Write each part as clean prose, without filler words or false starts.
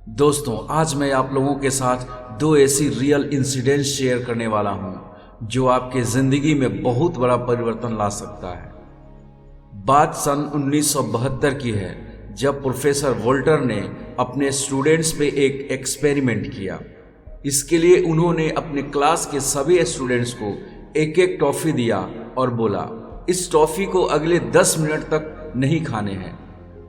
दोस्तों, आज मैं आप लोगों के साथ दो ऐसी रियल इंसिडेंट्स शेयर करने वाला हूं जो आपके ज़िंदगी में बहुत बड़ा परिवर्तन ला सकता है। बात सन 1972 की है, जब प्रोफेसर वोल्टर ने अपने स्टूडेंट्स पे एक एक्सपेरिमेंट किया। इसके लिए उन्होंने अपने क्लास के सभी स्टूडेंट्स को एक एक टॉफ़ी दिया और बोला, इस टॉफ़ी को अगले 10 मिनट तक नहीं खाने हैं।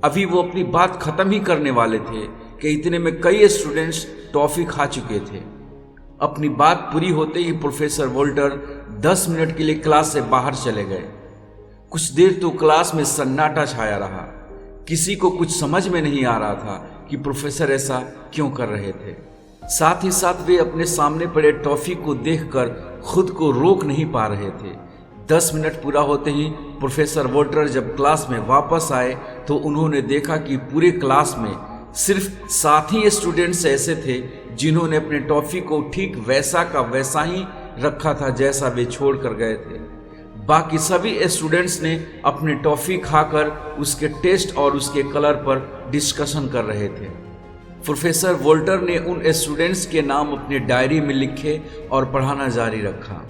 अभी वो अपनी बात ख़त्म ही करने वाले थे कि इतने में कई स्टूडेंट्स टॉफ़ी खा चुके थे। अपनी बात पूरी होते ही प्रोफेसर वोल्टर 10 मिनट के लिए क्लास से बाहर चले गए। कुछ देर तो क्लास में सन्नाटा छाया रहा। किसी को कुछ समझ में नहीं आ रहा था कि प्रोफेसर ऐसा क्यों कर रहे थे। साथ ही साथ वे अपने सामने पड़े टॉफ़ी को देखकर खुद को रोक नहीं पा रहे थे। 10 मिनट पूरा होते ही प्रोफेसर वोल्टर जब क्लास में वापस आए तो उन्होंने देखा कि पूरे क्लास में सिर्फ 7 ही स्टूडेंट्स ऐसे थे जिन्होंने अपने टॉफ़ी को ठीक वैसा का वैसा ही रखा था जैसा वे छोड़ कर गए थे। बाकी सभी स्टूडेंट्स ने अपने टॉफ़ी खाकर उसके टेस्ट और उसके कलर पर डिस्कशन कर रहे थे। प्रोफेसर वोल्टर ने उन स्टूडेंट्स के नाम अपने डायरी में लिखे और पढ़ाना जारी रखा।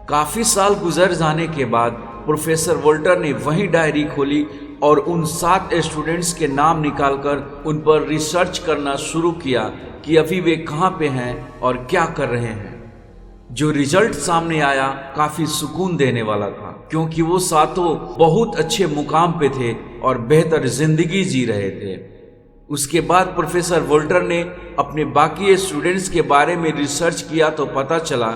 काफ़ी साल गुजर जाने के बाद प्रोफेसर वोल्टर ने वही डायरी खोली और उन 7 स्टूडेंट्स के नाम निकालकर उन पर रिसर्च करना शुरू किया कि अभी वे कहाँ पे हैं और क्या कर रहे हैं। जो रिजल्ट सामने आया काफ़ी सुकून देने वाला था, क्योंकि वो सातों बहुत अच्छे मुकाम पे थे और बेहतर जिंदगी जी रहे थे। उसके बाद प्रोफेसर वोल्टर ने अपने बाकी स्टूडेंट्स के बारे में रिसर्च किया तो पता चला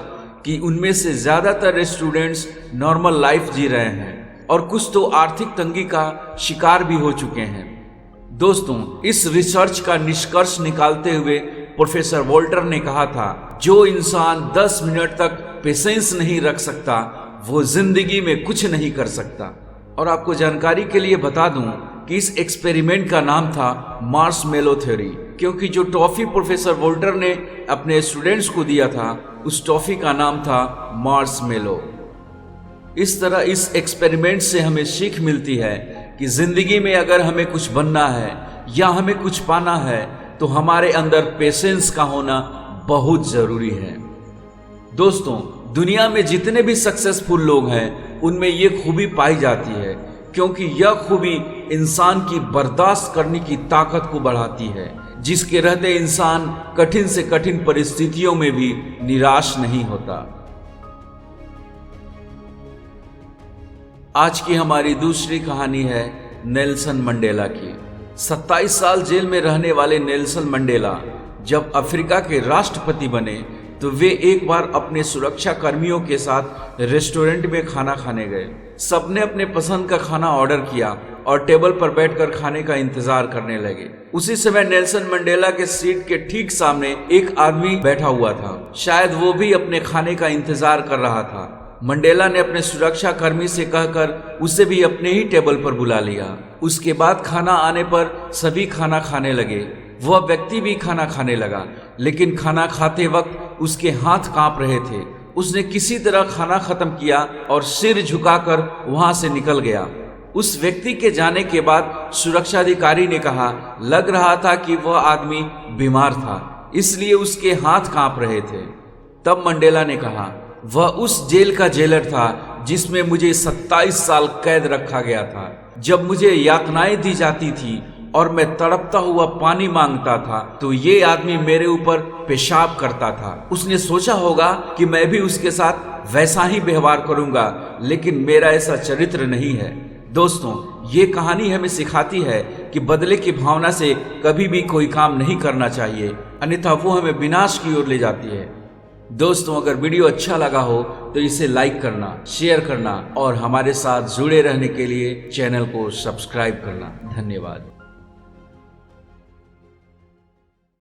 कि उनमें से ज़्यादातर स्टूडेंट्स नॉर्मल लाइफ जी रहे हैं और कुछ तो आर्थिक तंगी का शिकार भी हो चुके हैं। दोस्तों, इस रिसर्च का निष्कर्ष निकालते हुए प्रोफेसर वोल्टर ने कहा था, जो इंसान 10 मिनट तक पेशेंस नहीं रख सकता वो जिंदगी में कुछ नहीं कर सकता। और आपको जानकारी के लिए बता दूं कि इस एक्सपेरिमेंट का नाम था मार्शमेलो थ्योरी, क्योंकि जो टॉफ़ी प्रोफेसर वोल्टर ने अपने स्टूडेंट्स को दिया था उस टॉफ़ी का नाम था मार्शमेलो। इस तरह इस एक्सपेरिमेंट से हमें सीख मिलती है कि ज़िंदगी में अगर हमें कुछ बनना है या हमें कुछ पाना है तो हमारे अंदर पेशेंस का होना बहुत ज़रूरी है। दोस्तों, दुनिया में जितने भी सक्सेसफुल लोग हैं उनमें ये खूबी पाई जाती है, क्योंकि यह खूबी इंसान की बर्दाश्त करने की ताकत को बढ़ाती है, जिसके रहते इंसान कठिन से कठिन परिस्थितियों में भी निराश नहीं होता। आज की हमारी दूसरी कहानी है नेल्सन मंडेला की। 27 साल जेल में रहने वाले नेल्सन मंडेला जब अफ्रीका के राष्ट्रपति बने तो वे एक बार अपने सुरक्षा कर्मियों के साथ रेस्टोरेंट में खाना खाने गए। सबने अपने पसंद का खाना ऑर्डर किया और टेबल पर बैठकर खाने का इंतजार करने लगे। उसी समय नेल्सन मंडेला के सीट के ठीक सामने एक आदमी बैठा हुआ था। शायद वो भी अपने खाने का इंतजार कर रहा था। मंडेला ने अपने सुरक्षा कर्मी से कहकर उसे भी अपने ही टेबल पर बुला लिया। उसके बाद खाना आने पर सभी खाना खाने लगे। वह व्यक्ति भी खाना खाने लगा, लेकिन खाना खाते वक्त उसके हाथ कांप रहे थे। उसने किसी तरह खाना खत्म किया और सिर झुकाकर वहां से निकल गया। उस व्यक्ति के जाने के बाद सुरक्षा अधिकारी ने कहा, लग रहा था कि वह आदमी बीमार था, इसलिए उसके हाथ कांप रहे थे। तब मंडेला ने कहा, वह उस जेल का जेलर था जिसमें मुझे 27 साल कैद रखा गया था। जब मुझे यातनाएं दी जाती थी और मैं तड़पता हुआ पानी मांगता था तो ये आदमी मेरे ऊपर पेशाब करता था। उसने सोचा होगा कि मैं भी उसके साथ वैसा ही व्यवहार करूंगा, लेकिन मेरा ऐसा चरित्र नहीं है। दोस्तों, ये कहानी हमें सिखाती है कि बदले की भावना से कभी भी कोई काम नहीं करना चाहिए, अन्यथा वो हमें विनाश की ओर ले जाती है। दोस्तों, अगर वीडियो अच्छा लगा हो तो इसे लाइक करना, शेयर करना और हमारे साथ जुड़े रहने के लिए चैनल को सब्सक्राइब करना। धन्यवाद।